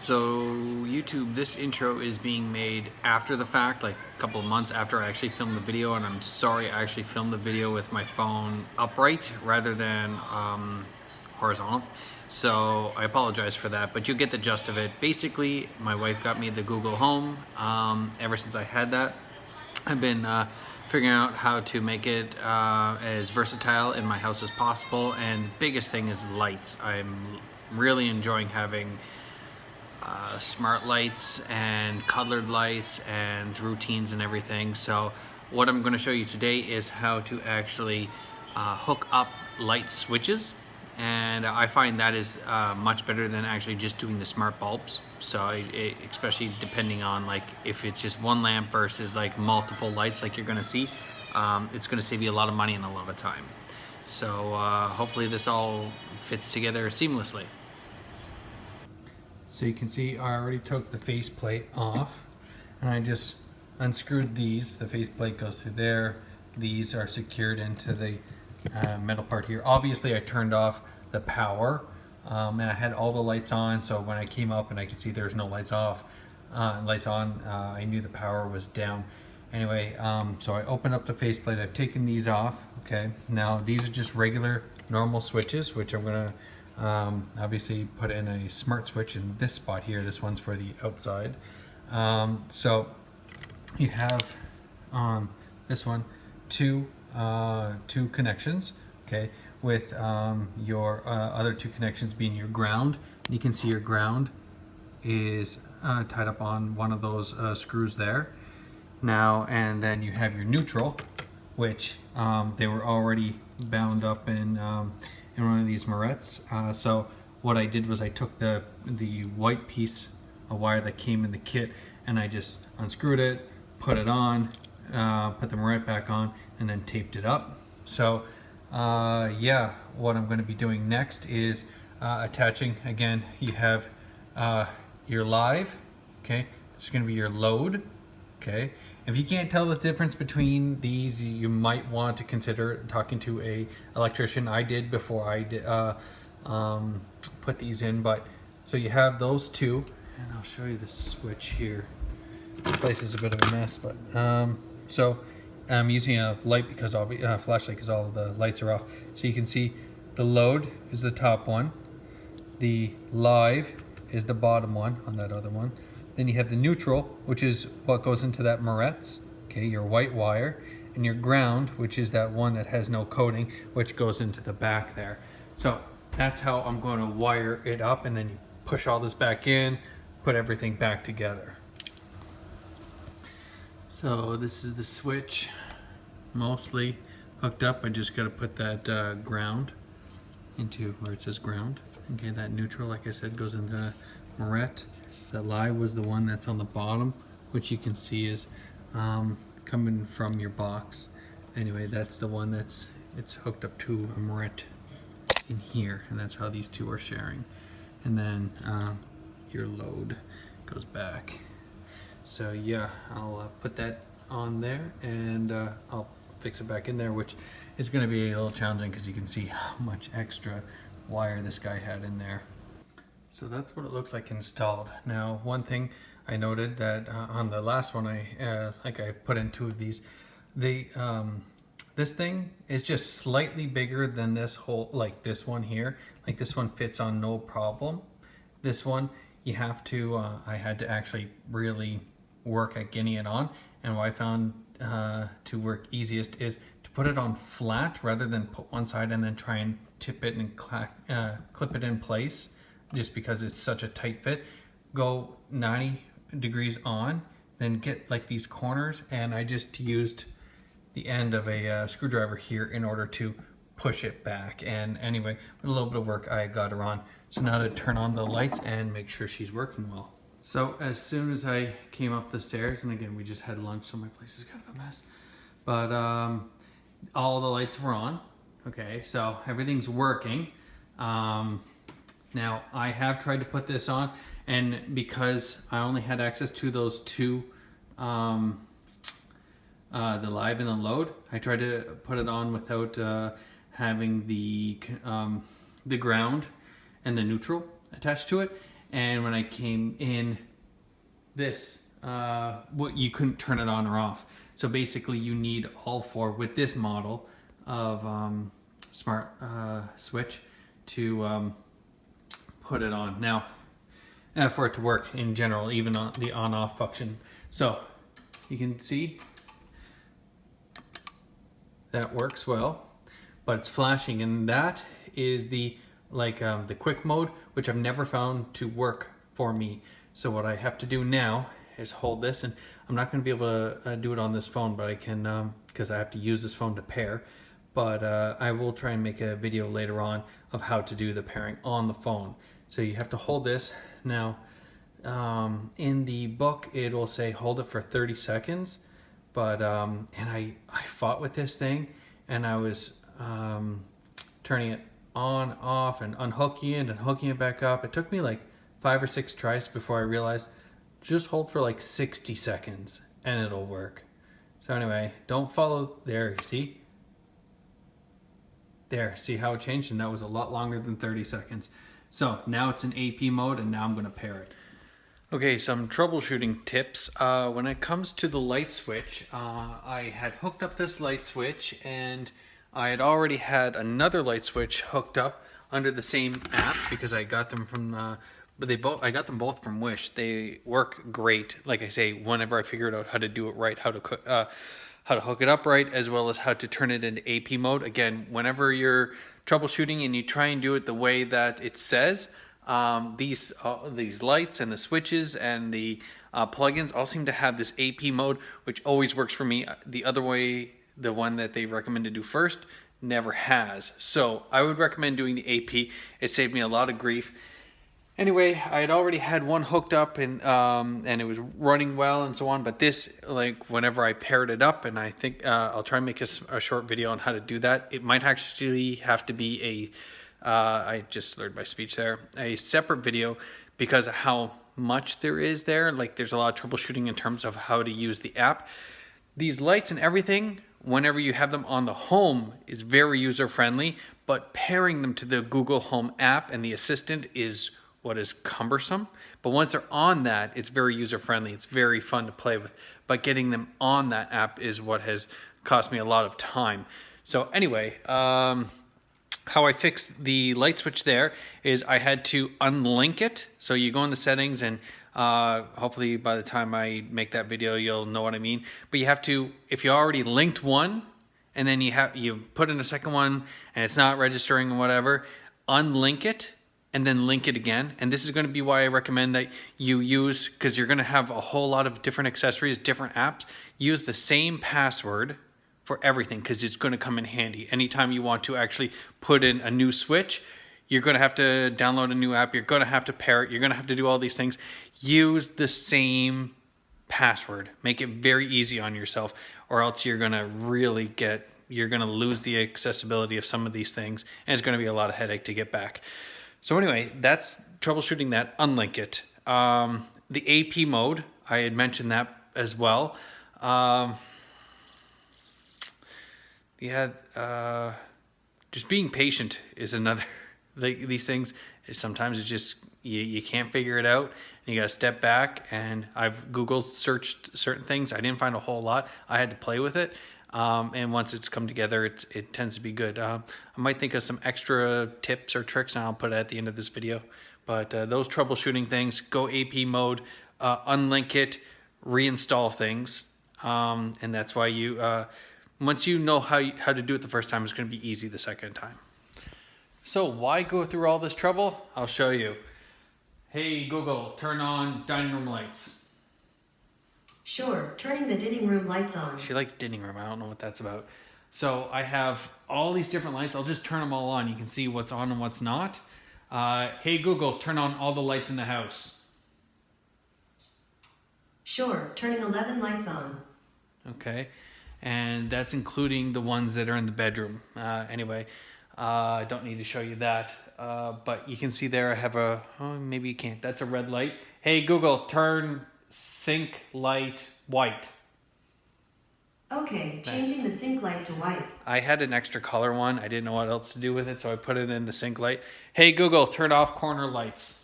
So YouTube, this intro is being made after the fact, like a couple of months after I actually filmed the video, and I'm sorry I actually filmed the video with my phone upright rather than horizontal. So I apologize for that, but you get the gist of it. Basically, my wife got me the Google Home. Ever since I had that, I've been figuring out how to make it as versatile in my house as possible, and the biggest thing is lights. I'm really enjoying having smart lights and colored lights and routines and everything. So what I'm going to show you today is how to actually hook up light switches, and I find that is much better than actually just doing the smart bulbs. So especially depending on like if it's just one lamp versus like multiple lights like you're going to see, it's going to save you a lot of money and a lot of time. So hopefully this all fits together seamlessly. So you can see I already took the faceplate off, and I just unscrewed these. The faceplate goes through there. These are secured into the metal part here. Obviously I turned off the power, and I had all the lights on, so when I came up and I could see there's no lights off, lights on, I knew the power was down. Anyway, so I opened up the faceplate. I've taken these off. Okay, now these are just regular normal switches, which I'm gonna obviously put in a smart switch in this spot here. This one's for the outside. So you have on this one two connections, okay, with your other two connections being your ground. You can see your ground is tied up on one of those screws there. Now, and then you have your neutral, which they were already bound up in one of these morettes. So what I did was I took the white piece of wire that came in the kit, and I just unscrewed it, put it on, put the moret back on, and then taped it up. So yeah, what I'm going to be doing next is attaching. Again, you have your live, okay, this is going to be your load. Okay, if you can't tell the difference between these, you might want to consider talking to a electrician. I did before I did, put these in, but so you have those two, and I'll show you the switch here. This place is a bit of a mess, but so I'm using a light because flashlight because all of the lights are off. So you can see the load is the top one, the live is the bottom one on that other one. Then you have the neutral, which is what goes into that morettes, okay, your white wire, and your ground, which is that one that has no coating, which goes into the back there. So that's how I'm going to wire it up, and then you push all this back in, put everything back together. So this is the switch, mostly hooked up. I just got to put that ground into where it says ground. Okay, that neutral, like I said, goes into the moret. That live was the one that's on the bottom, which you can see is coming from your box. Anyway, that's the one it's hooked up to a moret in here, and that's how these two are sharing. And then your load goes back. So yeah, I'll put that on there, and I'll fix it back in there, which is going to be a little challenging because you can see how much extra wire this guy had in there. So that's what it looks like installed. Now, one thing I noted that on the last one, I put in two of these. This thing is just slightly bigger than this whole, like this one here. Like this one fits on no problem. This one, you have to, I had to actually really work at getting it on. And what I found to work easiest is to put it on flat rather than put one side and then try and tip it and clip it in place. Just because it's such a tight fit. Go 90 degrees on, then get like these corners, and I just used the end of a screwdriver here in order to push it back. And anyway, with a little bit of work, I got her on. So now to turn on the lights and make sure she's working well. So as soon as I came up the stairs, and again, we just had lunch, so my place is kind of a mess, but all the lights were on. Okay, so everything's working. Now, I have tried to put this on, and because I only had access to those two, the live and the load, I tried to put it on without having the ground and the neutral attached to it, And when I came in this, you couldn't turn it on or off. So basically you need all four with this model of smart switch to put it on. Now, for it to work in general, even on the on-off function. So you can see that works well, but it's flashing, and that is the quick mode, which I've never found to work for me. So what I have to do now is hold this, and I'm not going to be able to do it on this phone, but I can, because I have to use this phone to pair. But I will try and make a video later on of how to do the pairing on the phone. So you have to hold this. Now, in the book, it will say hold it for 30 seconds. But, and I fought with this thing, and I was turning it on, off, and unhooking it and hooking it back up. It took me like 5 or 6 tries before I realized just hold for like 60 seconds and it'll work. So anyway, don't follow there, you see? There, see how it changed? And that was a lot longer than 30 seconds. So now it's in AP mode, and now I'm going to pair it. Okay, some troubleshooting tips. When it comes to the light switch, I had hooked up this light switch, and I had already had another light switch hooked up under the same app because I got them from I got them both from Wish. They work great. Like I say, whenever I figured out how to do it right, how to hook it up right, as well as how to turn it into AP mode. Again, whenever you're troubleshooting and you try and do it the way that it says, these lights and the switches and the plugins all seem to have this AP mode, which always works for me. The other way, the one that they recommend to do first, never has. So I would recommend doing the AP. It saved me a lot of grief. Anyway, I had already had one hooked up, and it was running well and so on. But this, like, whenever I paired it up, and I think I'll try and make a short video on how to do that. It might actually have to be I just slurred my speech there, a separate video, because of how much there is there. Like, there's a lot of troubleshooting in terms of how to use the app. These lights and everything, whenever you have them on the home, is very user friendly, but pairing them to the Google Home app and the Assistant is what is cumbersome. But once they're on that, it's very user friendly. It's very fun to play with. But getting them on that app is what has cost me a lot of time. So anyway, how I fixed the light switch there is I had to unlink it. So you go in the settings, and hopefully by the time I make that video, you'll know what I mean. But you have to, if you already linked one, and then you put in a second one, and it's not registering or whatever, unlink it, and then link it again. And this is going to be why I recommend that you use, because you're going to have a whole lot of different accessories, different apps. Use the same password for everything, because it's going to come in handy. Anytime you want to actually put in a new switch, you're going to have to download a new app. You're going to have to pair it. You're going to have to do all these things. Use the same password. Make it very easy on yourself, or else you're going to you're going to lose the accessibility of some of these things, and it's going to be a lot of headache to get back. So anyway, that's troubleshooting that. Unlink it. The AP mode, I had mentioned that as well. Just being patient is another. These things, sometimes it's just you can't figure it out, and you gotta step back. And I've Google searched certain things. I didn't find a whole lot. I had to play with it. And once it's come together, it tends to be good. I might think of some extra tips or tricks, and I'll put it at the end of this video. But those troubleshooting things, go AP mode, unlink it, reinstall things. And that's why once you know how to do it the first time, it's going to be easy the second time. So why go through all this trouble? I'll show you. Hey Google, turn on dining room lights. Sure, turning the dining room lights on. She likes dining room. I don't know what that's about. So I have all these different lights. I'll just turn them all on. You can see what's on and what's not. Hey Google, turn on all the lights in the house. Sure, turning 11 lights on. Okay, and that's including the ones that are in the bedroom. Anyway, I don't need to show you that. But you can see there I have maybe you can't. That's a red light. Hey Google, turn sink light white. Okay, changing the sink light to white. I had an extra color one. I didn't know what else to do with it, so I put it in the sink light. Hey Google, turn off corner lights.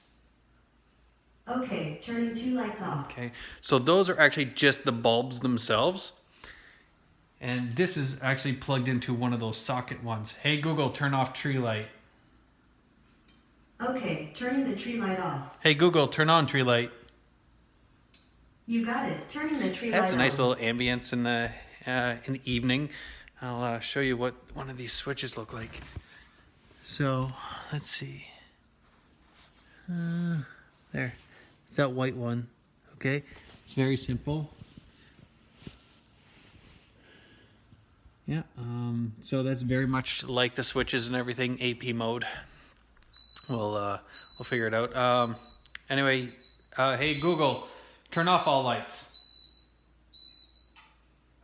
Okay, turning 2 lights off. Okay, so those are actually just the bulbs themselves. And this is actually plugged into one of those socket ones. Hey Google, turn off tree light. Okay, turning the tree light off. Hey Google, turn on tree light. You got it. Turning the tree light That's on. a nice little ambience in the evening. I'll show you what one of these switches look like. So let's see. There, it's that white one. Okay, it's very simple. Yeah. So that's very much like the switches and everything. AP mode. We'll figure it out. Anyway, hey Google, turn off all lights.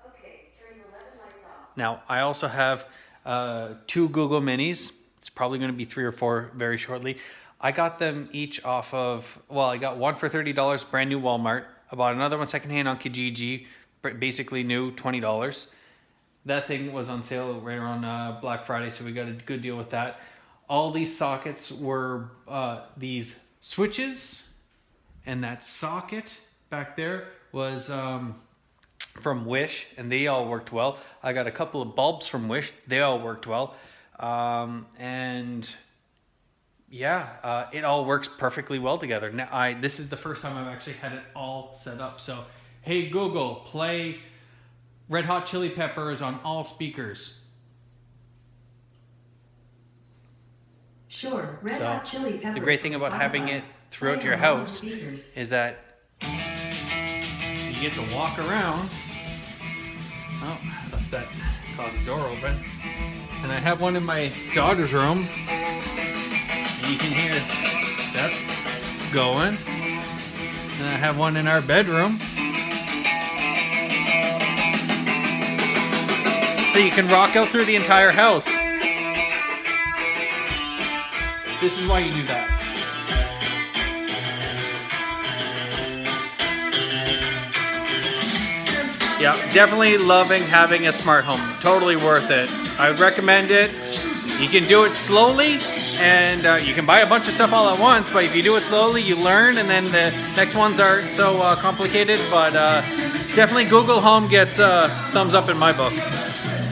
Okay, turning 11 lights off. Now, I also have 2 Google Minis. It's probably going to be 3 or 4 very shortly. I got them each off of, well, I got one for $30, brand new Walmart. I bought another one secondhand on Kijiji, basically new, $20. That thing was on sale right around Black Friday, so we got a good deal with that. All these sockets were these switches, and that socket back there was from Wish, and they all worked well. I got a couple of bulbs from Wish. They all worked well. And yeah, it all works perfectly well together. Now, this is the first time I've actually had it all set up. So, hey Google, play Red Hot Chili Peppers on all speakers. Sure, Red Hot Chili Peppers. The great thing from about having Spotify. it throughout Playing your on all house speakers. is that you get to walk around. Oh, I left that closet door open. And I have one in my daughter's room. And you can hear that's going. And I have one in our bedroom. So you can rock out through the entire house. This is why you do that. Yeah, definitely loving having a smart home. Totally worth it. I would recommend it. You can do it slowly, and you can buy a bunch of stuff all at once, but if you do it slowly, you learn, and then the next ones aren't so complicated. But definitely Google Home gets thumbs up in my book.